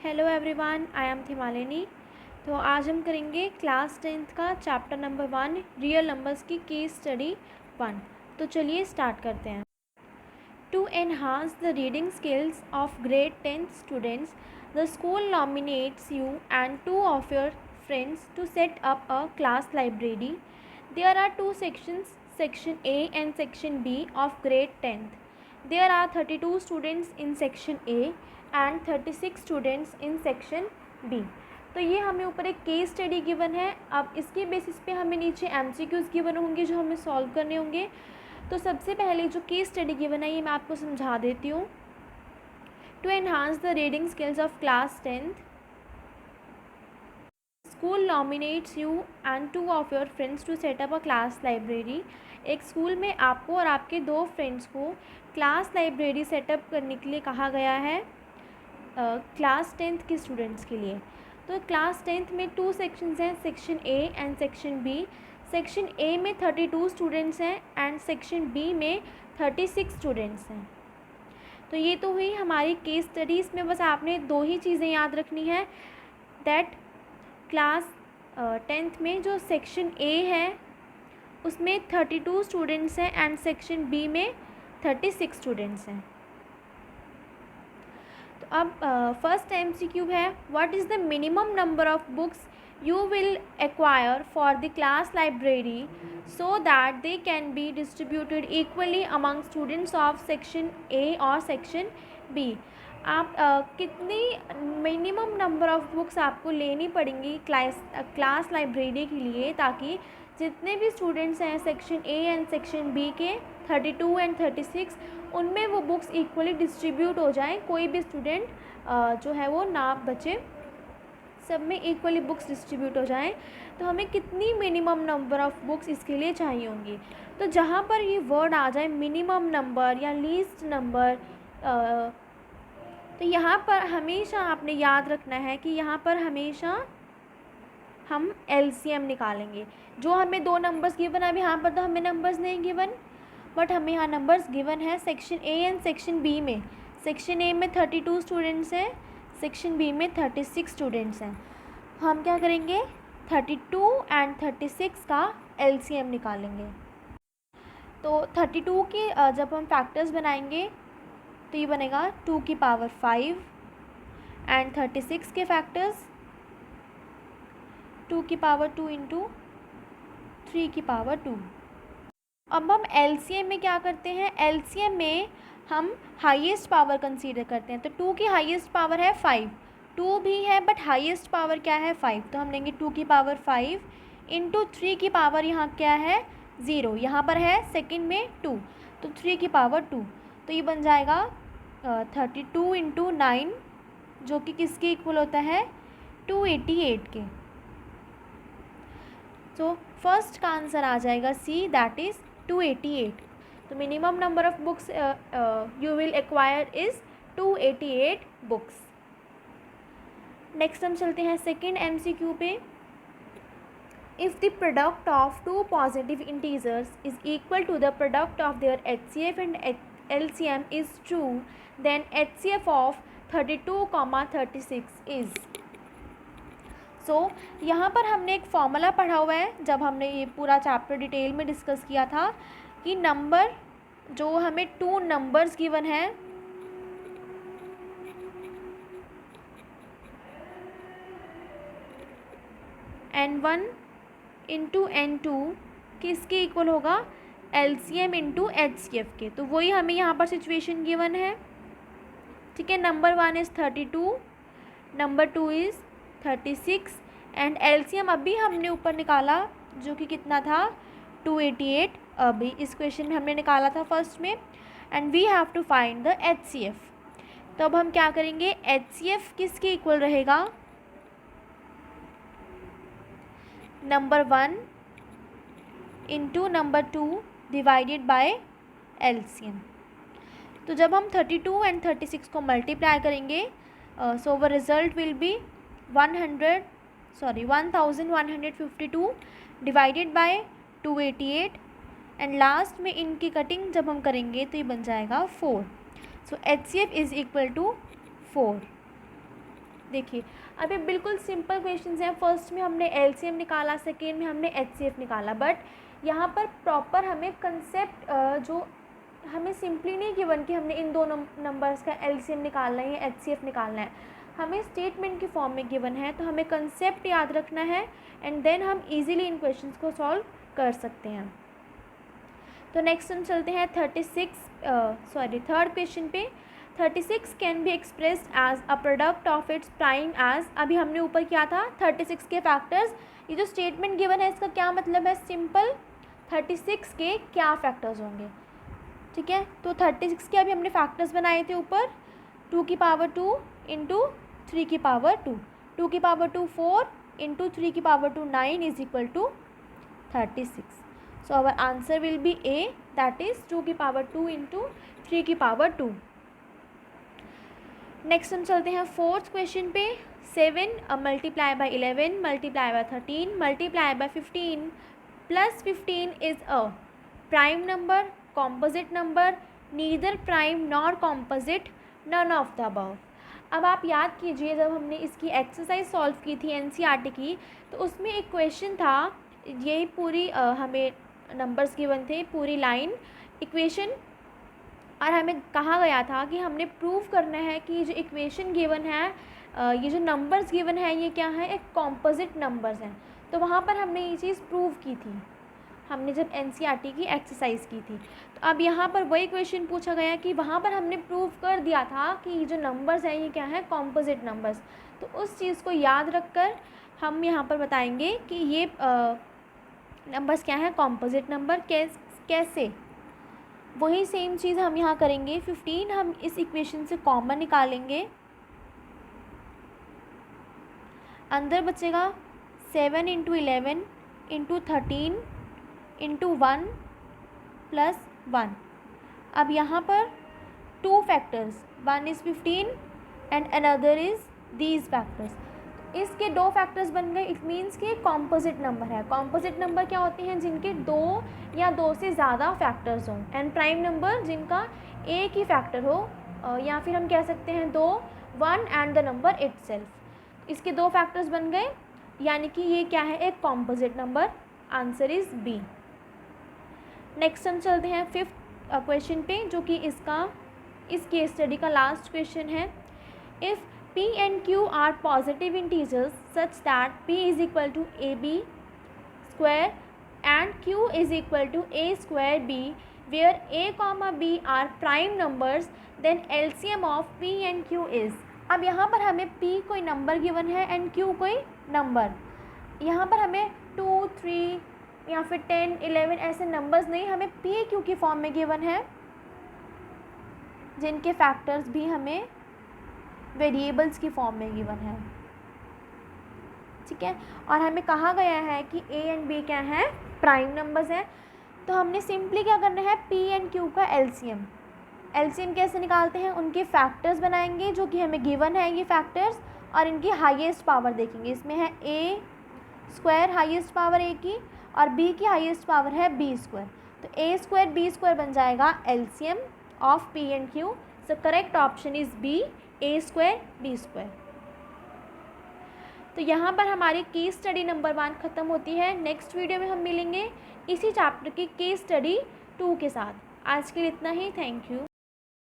Hello everyone, I am Thimalini. तो आज हम करेंगे क्लास 10th का चैप्टर नंबर 1 रियल नंबर्स की केस स्टडी 1। तो चलिए स्टार्ट करते हैं। To enhance the reading skills of grade 10th students, the school nominates you and two of your friends to set up a class library. There are two sections, section A and section B of grade 10th. There are 32 students in section A and 36 students in section B. तो ये हमें ऊपर एक case study given है। अब इसके basis पे हमें नीचे MCQs गिवन होंगे जो हमें सॉल्व करने होंगे। तो सबसे पहले जो केस स्टडी गिवन है ये मैं आपको समझा देती हूँ। To enhance the reading skills of class 10th, school nominates you and two of your friends to set up a class library. एक स्कूल में आपको और आपके दो फ्रेंड्स को क्लास लाइब्रेरी सेटअप करने के लिए कहा गया है क्लास 10th के स्टूडेंट्स के लिए। तो क्लास 10th में 2 सेक्शंस हैं, section A and section B। Section A में 32 स्टूडेंट्स हैं एंड सेक्शन B में 36 स्टूडेंट्स हैं। तो ये तो हुई हमारी केस स्टडी। इसमें बस आपने 2 ही चीज़ें याद रखनी है, दैट क्लास 10th में जो सेक्शन A है उसमें 32 स्टूडेंट्स हैं एंड सेक्शन B में 36 स्टूडेंट्स हैं। तो अब फर्स्ट MCQ है, what is the minimum number of books you will acquire for the class library so that they can be distributed equally among students of section A और section B। आप कितनी minimum number of books आपको लेनी पड़ेंगी class library के लिए, ताकि जितने भी स्टूडेंट्स हैं section A and section B के 32 एंड 36 उनमें वो बुक्स इक्वली डिस्ट्रीब्यूट हो जाएं, कोई भी स्टूडेंट जो है वो ना बचे, सब में इक्वली बुक्स डिस्ट्रीब्यूट हो जाएं। तो हमें कितनी मिनिमम नंबर ऑफ़ बुक्स इसके लिए चाहिए होंगी। तो जहाँ पर ये वर्ड आ जाए मिनिमम नंबर या लीस्ट नंबर, तो यहाँ पर हमेशा आपने याद रखना है कि यहाँ पर हमेशा हम LCM निकालेंगे। जो हमें 2 नंबर्स गिवन है, अभी यहाँ पर तो हमें नंबर्स नहीं गिवन, बट हमें यहाँ नंबर्स गिवन है section A and section B में। सेक्शन A में 32 स्टूडेंट्स हैं, सेक्शन B में 36 स्टूडेंट्स हैं। हम क्या करेंगे, 32 एंड 36 का LCM निकालेंगे। तो 32 के जब हम फैक्टर्स बनाएंगे तो ये बनेगा 2 की पावर 5 एंड 36 के फैक्टर्स 2 की पावर 2 इंटू 3 की पावर 2। अब हम LCM में क्या करते हैं, LCM में हम हाईएस्ट पावर कंसीडर करते हैं। तो 2 की हाईएस्ट पावर है 5, 2 भी है बट हाईएस्ट पावर क्या है 5, तो हम लेंगे 2 की पावर 5 इंटू 3 की पावर यहाँ क्या है 0, यहाँ पर है सेकंड में 2, तो 3 की पावर 2। तो ये बन जाएगा 32 इंटू 9, जो कि किसके इक्वल होता है 288 के। तो फर्स्ट का आंसर आ जाएगा C, दैट इज़ 288। तो minimum number of books you will acquire is 288 books. Next हम चलते हैं सेकेंड MCQ पे। If the product of 2 positive integers is equal to the product of their HCF and LCM is true, then HCF of 32, 36 is. So यहाँ पर हमने एक formula पढ़ा हुआ है जब हमने ये पूरा चैप्टर डिटेल में डिस्कस किया था कि नंबर जो हमें 2 नंबर्स गिवन है, N1 इंटू N2 किसके इक्वल होगा LCM इंटू HCF के। तो वही हमें यहाँ पर सिचुएशन गिवन है, ठीक है। Number 1 is 32, number 2 is 36 and LCM अभी हमने ऊपर निकाला जो कि कितना था 288, अभी इस क्वेश्चन में हमने निकाला था फर्स्ट में, and we have to find the HCF। तो अब हम क्या करेंगे, HCF किसके इक्वल रहेगा, number 1 into number 2 divided by LCM। तो जब हम 32 एंड 36 को मल्टीप्लाई करेंगे सो वो result will be 1152 divided by 288 and last में इनकी कटिंग जब हम करेंगे तो ये बन जाएगा 4। सो HCF इज़ इक्वल टू 4। देखिए अभी बिल्कुल सिंपल क्वेश्चंस हैं। फर्स्ट में हमने एलसीएम निकाला, सेकेंड में हमने एचसीएफ निकाला, बट यहाँ पर प्रॉपर हमें कंसेप्ट जो हमें सिंपली नहीं गिवन कि हमने इन दो नंबर्स का एलसीएम निकालना है या एचसीएफ निकालना है, हमें स्टेटमेंट की फॉर्म में गिवन है, तो हमें कंसेप्ट याद रखना है एंड देन हम इजीली इन क्वेश्चंस को सॉल्व कर सकते हैं। तो नेक्स्ट हम चलते हैं थर्ड क्वेश्चन पे। 36 can be expressed as a product of its prime as, अभी हमने ऊपर क्या था 36 के फैक्टर्स, ये जो स्टेटमेंट गिवन है इसका क्या मतलब है, सिंपल 36 के क्या फैक्टर्स होंगे, ठीक है। तो 36 के अभी हमने फैक्टर्स बनाए थे ऊपर, 2 की पावर 2 इंटू 3 की पावर 2, 2 की पावर 2 4 इंटू 3 की power 2 9 is equal to 36. So our answer will be A, that is 2 की पावर 2 इंटू 3 की पावर 2. नेक्स्ट हम चलते हैं फोर्थ क्वेश्चन पे। 7 multiply by 11 multiply by 13 multiply by 15 plus 15 is a prime number, composite number, neither prime nor composite, none of the above. अब आप याद कीजिए जब हमने इसकी एक्सरसाइज सॉल्व की थी एनसीईआरटी की, तो उसमें एक क्वेश्चन था, यही पूरी हमें नंबर्स गिवन थे, पूरी लाइन इक्वेशन, और हमें कहा गया था कि हमने प्रूव करना है कि ये जो इक्वेशन गिवन है, ये जो नंबर्स गिवन है ये क्या है, एक कॉम्पोजिट नंबर्स हैं। तो वहाँ पर हमने ये चीज़ प्रूव की थी, हमने जब एनसीईआरटी की एक्सरसाइज की थी। तो अब यहाँ पर वही क्वेश्चन पूछा गया कि वहाँ पर हमने प्रूव कर दिया था कि ये जो नंबर्स हैं ये क्या है, कॉम्पोजिट नंबर्स। तो उस चीज़ को याद रखकर हम यहाँ पर बताएंगे कि ये नंबर्स क्या है, कॉम्पोजिट नंबर। कैसे, वही सेम चीज़ हम यहाँ करेंगे। 15 हम इस इक्वेशन से कॉमन निकालेंगे, अंदर बचेगा 7 इंटू 11 इंटू 13 इंटू 1 प्लस 1। अब यहाँ पर 2 factors, 1 is 15 and another is these factors. इसके 2 फैक्टर्स बन गए, इट मीन्स कि कॉम्पोजिट नंबर है। कॉम्पोजिट नंबर क्या होते हैं, जिनके 2 या 2 से ज़्यादा फैक्टर्स हों, एंड प्राइम नंबर जिनका एक ही फैक्टर हो, या फिर हम कह सकते हैं 2, 1 एंड द नंबर इटसेल्फ। इसके 2 फैक्टर्स बन गए, यानी कि ये क्या है, एक composite number. Answer is B. Next हम चलते हैं 5th क्वेश्चन पे, जो कि इस केस स्टडी का लास्ट क्वेश्चन है। If P and Q are positive integers such that P is equal to AB square and Q is equal to A square B, where A comma B are prime numbers, then LCM of P and Q is। अब यहाँ पर हमें P कोई number given है and Q कोई number, यहाँ पर हमें 2, 3 या फिर 10, 11 ऐसे नंबर्स नहीं, हमें P Q की फॉर्म में गिवन है, जिनके फैक्टर्स भी हमें वेरिएबल्स की फॉर्म में गिवन है, ठीक है। और हमें कहा गया है कि A एंड B क्या है, प्राइम नंबर्स हैं। तो हमने सिंपली क्या करना है, P एंड Q का एलसीएम। एलसीएम कैसे निकालते हैं, उनके फैक्टर्स बनाएंगे जो कि हमें गिवन है ये फैक्टर्स, और इनकी हाईएस्ट पावर देखेंगे। इसमें है A square highest power A की, और B की हाईएस्ट पावर है B स्क्वायर। तो A स्क्वायर B स्क्वायर बन जाएगा LCM of P and Q। So correct option is B, A square B square. तो यहाँ पर हमारी केस स्टडी नंबर 1 ख़त्म होती है। नेक्स्ट वीडियो में हम मिलेंगे इसी चैप्टर की केस स्टडी 2 के साथ। आज के लिए इतना ही, थैंक यू।